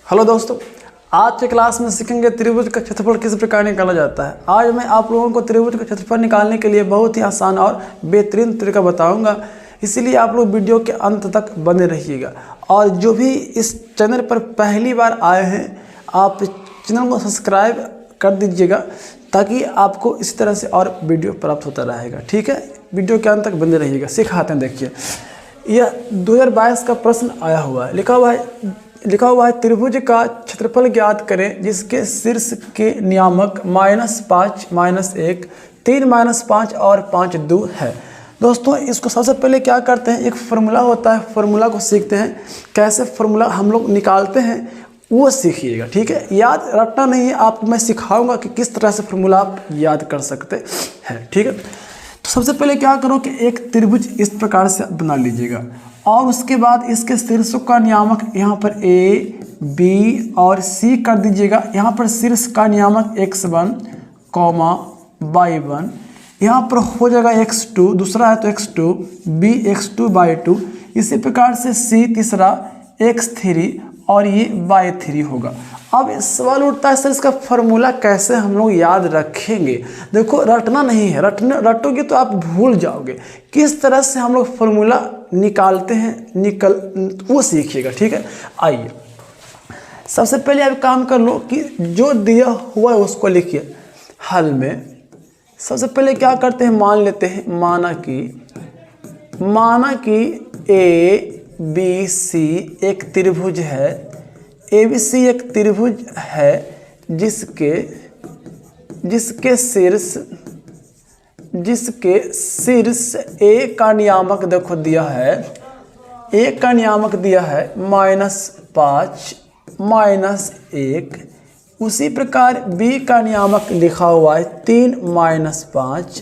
Hello दोस्तों, आज के क्लास में सीखेंगे त्रिभुज का क्षेत्रफल किस प्रकार निकाला जाता है। आज मैं आप लोगों को त्रिभुज का क्षेत्रफल निकालने के लिए बहुत ही आसान और बेहतरीन तरीका बताऊंगा, इसीलिए आप लोग वीडियो के अंत तक बने रहिएगा। और जो भी इस चैनल पर पहली बार आए हैं, आप चैनल को सब्सक्राइब कर दीजिएगा ताकि आपको इस तरह से और वीडियो प्राप्त होता रहेगा। ठीक है, वीडियो के अंत तक बने रहिएगा। सिखाते हैं, देखिए यह 2022 का प्रश्न आया हुआ है। लिखा हुआ है त्रिभुज का क्षेत्रफल ज्ञात करें जिसके शीर्ष के नियामक -5, -1, 3, -5 और 5 2 है। दोस्तों इसको सबसे पहले क्या करते हैं, एक फार्मूला होता है, फार्मूला को सीखते हैं। कैसे फार्मूला हम लोग निकालते हैं वो सीखिएगा। ठीक है, याद रटना नहीं है, आपको मैं सिखाऊंगा कि किस तरह से फार्मूला आप याद कर सकते हैं। ठीक है, तो सबसे पहले क्या करो कि एक त्रिभुज इस प्रकार से बना लीजिएगा और उसके बाद इसके शीर्षों का नियामक यहाँ पर A, B और C कर दीजिएगा। यहाँ पर शीर्ष का नियामक x1, y1, यहाँ पर हो जाएगा x2, दूसरा है तो x2, B x2/2, इसी प्रकार से C तीसरा, x3 और ये y3 होगा। अब सवाल उठता है सर इसका फार्मूला कैसे हम लोग याद रखेंगे। देखो रटना नहीं है, रटोगे तो आप भूल जाओगे। किस तरह से हम लोग फार्मूला निकालते हैं वो सीखिएगा। ठीक है, आइए सबसे पहले आप काम कर लो कि जो दिया हुआ है उसको लिखिए हल में। सबसे पहले क्या करते हैं, मान लेते हैं, माना कि ABC एक त्रिभुज है। ABC एक त्रिभुज है जिसके शीर्ष A का नियामक देखो दिया है, A का नियामक दिया है -5, -1। उसी प्रकार B का नियामक लिखा हुआ है 3, -5।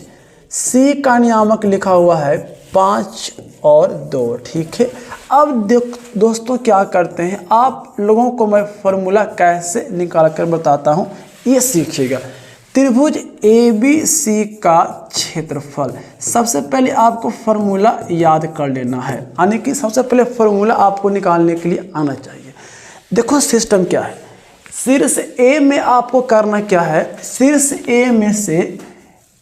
C का नियामक लिखा हुआ है 5 और 2। ठीक है, अब दोस्तों क्या करते हैं, आप लोगों को मैं फार्मूला कैसे निकाल कर बताता हूँ, ये सीखिएगा। त्रिभुज ABC का क्षेत्रफल, सबसे पहले आपको फार्मूला याद कर लेना है, यानी कि सबसे पहले फार्मूला आपको निकालने के लिए आना चाहिए। देखो सिस्टम क्या है, शीर्ष A में आपको करना क्या है, शीर्ष A में से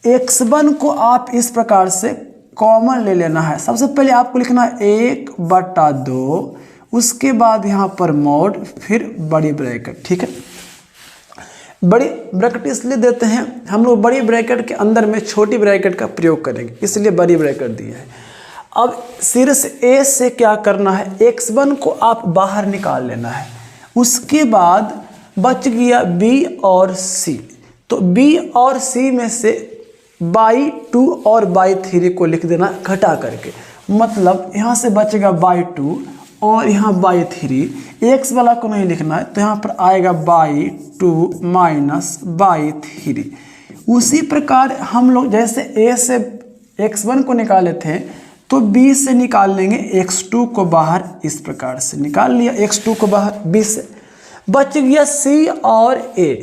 x1 को आप इस प्रकार से कॉमन ले लेना है। सबसे पहले आपको लिखना है 1/2, उसके बाद यहाँ पर मॉड, फिर बड़ी ब्रैकेट। ठीक है, बड़ी ब्रैकेट इसलिए देते हैं हम लोग, बड़ी ब्रैकेट के अंदर में छोटी ब्रैकेट का प्रयोग करेंगे, इसलिए बड़ी ब्रैकेट दी है। अब शीर्ष A से क्या करना है, x1 को आप बाहर निकाल लेना है। उसके बाद बच गया B और C, तो B और C में से y2 और y3 को लिख देना घटा करके, मतलब यहाँ से बचेगा y2 और यहाँ y3। x वाला को नहीं लिखना है, तो यहाँ पर आएगा y2 - y3। उसी प्रकार हम लोग जैसे A से x1 को निकाले थे तो B से निकाल लेंगे x2 को बाहर, इस प्रकार से निकाल लिया x2 को बाहर B से। बच गया C और A,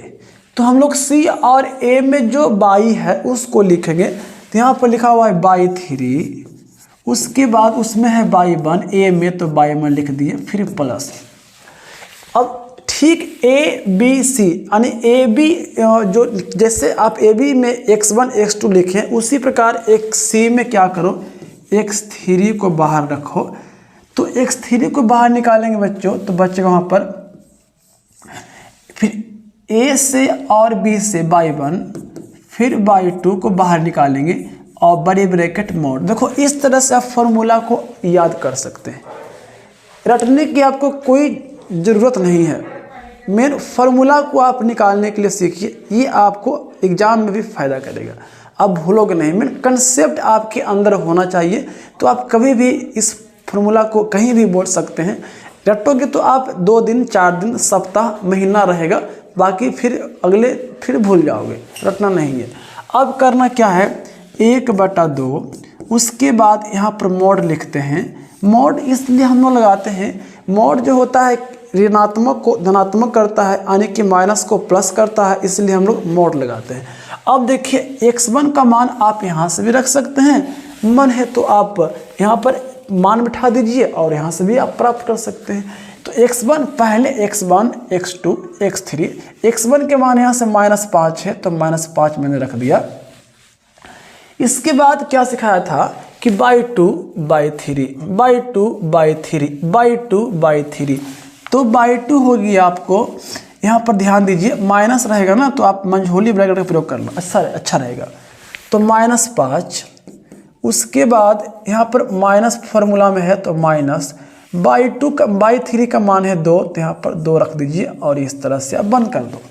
तो हम लोग C और A में जो y है उसको लिखेंगे, तो यहाँ पर लिखा हुआ है y3, उसके बाद उसमें है y1, A में तो y1 लिख दिए, फिर प्लस। अब ठीक ABC यानी AB जो जैसे आप AB में x1 x2 लिखें, उसी प्रकार एक C में क्या करो, x3 को बाहर रखो। तो x3 को बाहर निकालेंगे बच्चों, तो बचेगा वहाँ पर फिर A से और B से y1, फिर y2 को बाहर निकालेंगे और बड़ी ब्रैकेट मोड। देखो इस तरह से आप फार्मूला को याद कर सकते हैं, रटने की आपको कोई ज़रूरत नहीं है। मेन फार्मूला को आप निकालने के लिए सीखिए, ये आपको एग्जाम में भी फ़ायदा करेगा, आप भूलोगे नहीं। मेन कंसेप्ट आपके अंदर होना चाहिए, तो आप कभी भी इस फार्मूला को कहीं भी बोल सकते हैं। रटोगे तो आप 2 दिन, 4 दिन, सप्ताह, महीना रहेगा, बाकी फिर भूल जाओगे, रटना नहीं है। अब करना क्या है, 1/2, उसके बाद यहाँ पर मोड लिखते हैं। मोड इसलिए हम लोग लगाते हैं, मोड जो होता है ऋणात्मक को धनात्मक करता है, यानी कि माइनस को प्लस करता है, इसलिए हम लोग मोड लगाते हैं। अब देखिए x1 का मान आप यहाँ से भी रख सकते हैं, मन है तो आप यहाँ पर मान बिठा दीजिए और यहाँ से भी आप प्राप्त कर सकते हैं। तो x1 पहले x1 x2 x3, x1 के मान यहाँ से -5 है तो -5 मैंने रख दिया। इसके बाद क्या सिखाया था कि by2/3 तो by2 होगी आपको, यहाँ पर ध्यान दीजिए माइनस रहेगा ना तो आप मंझोली ब्रैकेट का प्रयोग कर लो, अच्छा रहेगा। तो -5, उसके बाद यहाँ पर माइनस फार्मूला में है तो by3 का मान है 2 तो यहाँ पर 2 रख दीजिए और इस तरह से आप बंद कर दो।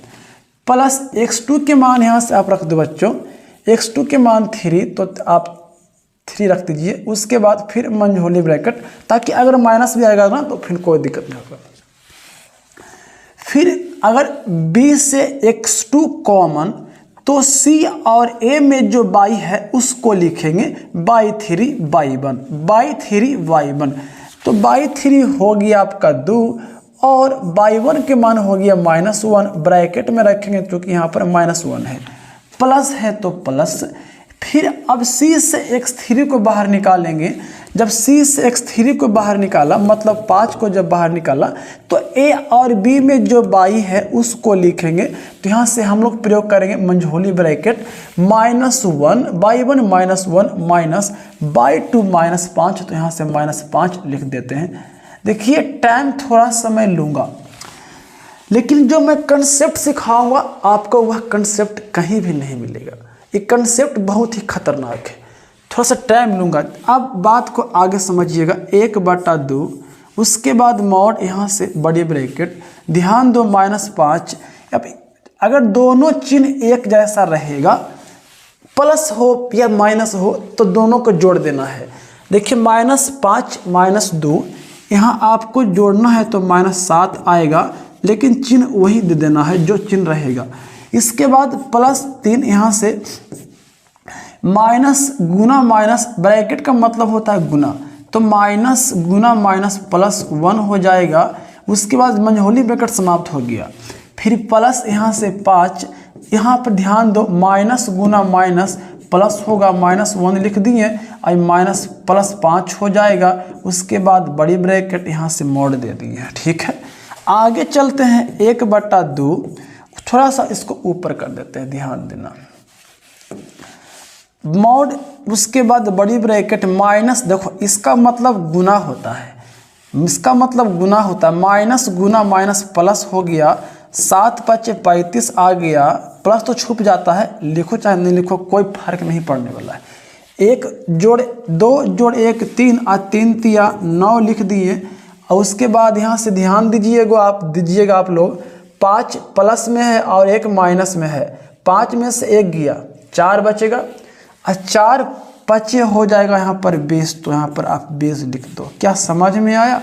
प्लस x2 के मान यहाँ से आप रख दो बच्चों, x2 के मान 3 तो आप 3 रख दीजिए। उसके बाद फिर मंझोली ब्रैकेट, ताकि अगर माइनस भी आएगा ना तो फिर कोई दिक्कत नहीं होगा। फिर अगर b से x2 कॉमन तो c और a में जो y है उसको लिखेंगे by3y1 तो by3 हो गया आपका 2 और y1 के मान हो गया -1, ब्रैकेट में रखेंगे क्योंकि यहाँ पर -1 है, प्लस है तो प्लस। फिर अब c से x3 को बाहर निकालेंगे। जब c से x3 को बाहर निकाला मतलब 5 को जब बाहर निकाला तो a और b में जो y है उसको लिखेंगे। तो यहाँ से हम लोग प्रयोग करेंगे Manjholi bracket -1 by1 -1 minus by2 -5 तो यहाँ से -5 लिख देते हैं। देखिए टाइम थोड़ा समय लूँगा, लेकिन जो मैं कंसेप्ट सिखाऊंगा आपको वह कंसेप्ट कहीं भी नहीं मिलेगा। ये कंसेप्ट बहुत ही खतरनाक है, थोड़ा सा टाइम लूँगा। अब बात को आगे समझिएगा। 1/2, उसके बाद मॉड यहाँ से बड़ी ब्रैकेट, ध्यान दो -5। अब अगर दोनों चिन्ह एक जैसा रहेगा, प्लस हो या माइनस हो तो दोनों को जोड़ देना है। देखिए -5 -2 यहाँ आपको जोड़ना है तो -7 आएगा, लेकिन चिन्ह वही दे देना है जो चिन्ह रहेगा। इसके बाद +3 यहाँ से माइनस गुना माइनस, ब्रैकेट का मतलब होता है गुना, तो माइनस गुना माइनस +1 हो जाएगा। उसके बाद मंझोली ब्रैकेट समाप्त हो गया। फिर प्लस यहाँ से 5, यहाँ पर ध्यान दो माइनस गुना माइनस प्लस होगा, -1 लिख दिए और माइनस +5 हो जाएगा। उसके बाद बड़ी ब्रैकेट यहाँ से मोड़ दे दिए, ठीक है। आगे चलते हैं 1/2, थोड़ा सा इसको ऊपर कर देते हैं, ध्यान देना मॉड। उसके बाद बड़ी ब्रैकेट माइनस, देखो इसका मतलब गुना होता है, इसका मतलब गुना होता है। माइनस गुना माइनस प्लस हो गया, 7×5 35 आ गया, प्लस तो छुप जाता है, लिखो चाहे नहीं लिखो कोई फर्क नहीं पड़ने वाला है। 1 जोड़ 2 जोड़ 1 3 और 3 तिया 9 लिख दिए। और उसके बाद यहाँ से ध्यान दीजिएगा आप लोग, 5 प्लस में है और 1 माइनस में है। 5 में से 1 गया, 4 बचेगा और 4 बचे हो जाएगा यहाँ पर 20, तो यहाँ पर आप 20 लिख दो। क्या समझ में आया?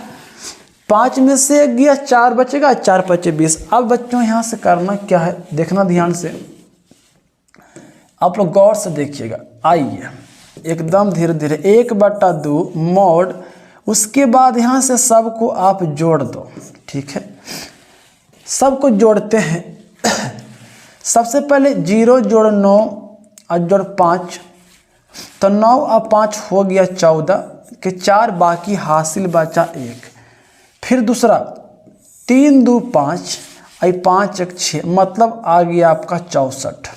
5 में से 1 गया, 4 बचेगा, 4 × 5 = 20। अब बच्चों यहाँ से करना क्या है, देखना ध्यान से, आप लोग गौर से देखिएगा। आइए एकदम धीरे धीरे 1/2 मॉड, उसके बाद यहाँ से सबको आप जोड़ दो, ठीक है। सबको जोड़ते हैं। सबसे पहले 0 जोड़ 9 और जोड़ 5, तो 9 और 5 हो गया 14 के 4 बाकी हासिल बचा 1। फिर दूसरा 3 2 5 और 5 1 6, मतलब आ गया आपका 64।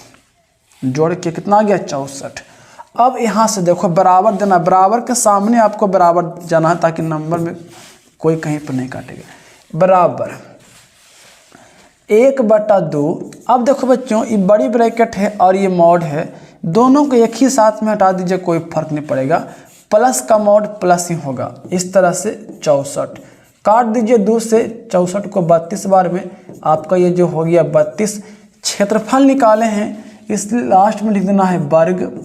जोड़ के कितना आ गया 64। अब यहाँ से देखो बराबर देना, बराबर के सामने आपको बराबर जाना है ताकि नंबर में कोई कहीं पर नहीं काटेगा। बराबर 1/2। अब देखो बच्चों ये बड़ी ब्रैकेट है और ये मॉड है, दोनों को एक ही साथ में हटा दीजिए, कोई फर्क नहीं पड़ेगा। प्लस का मॉड प्लस ही होगा, इस तरह से 64 काट दीजिए। 2 से 64 को 32 बार में आपका ये जो हो गया 32। क्षेत्रफल निकाले हैं, इसलिए लास्ट में लिख देना है वर्ग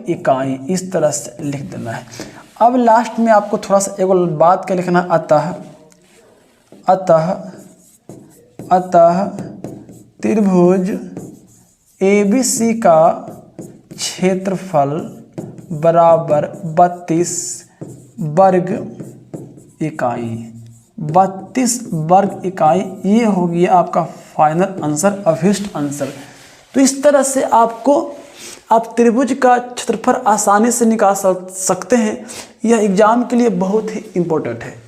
इकाई, इस तरह से लिख देना है। अब लास्ट में आपको थोड़ा सा एक बात का लिखना, अतः त्रिभुज ABC का क्षेत्रफल बराबर 32 वर्ग इकाई। 32 वर्ग इकाई, ये होगी आपका फाइनल आंसर, अभिष्ट आंसर। तो इस तरह से आपको आप त्रिभुज का क्षेत्रफल आसानी से निकाल सकते हैं। यह एग्जाम के लिए बहुत ही इम्पोर्टेंट है।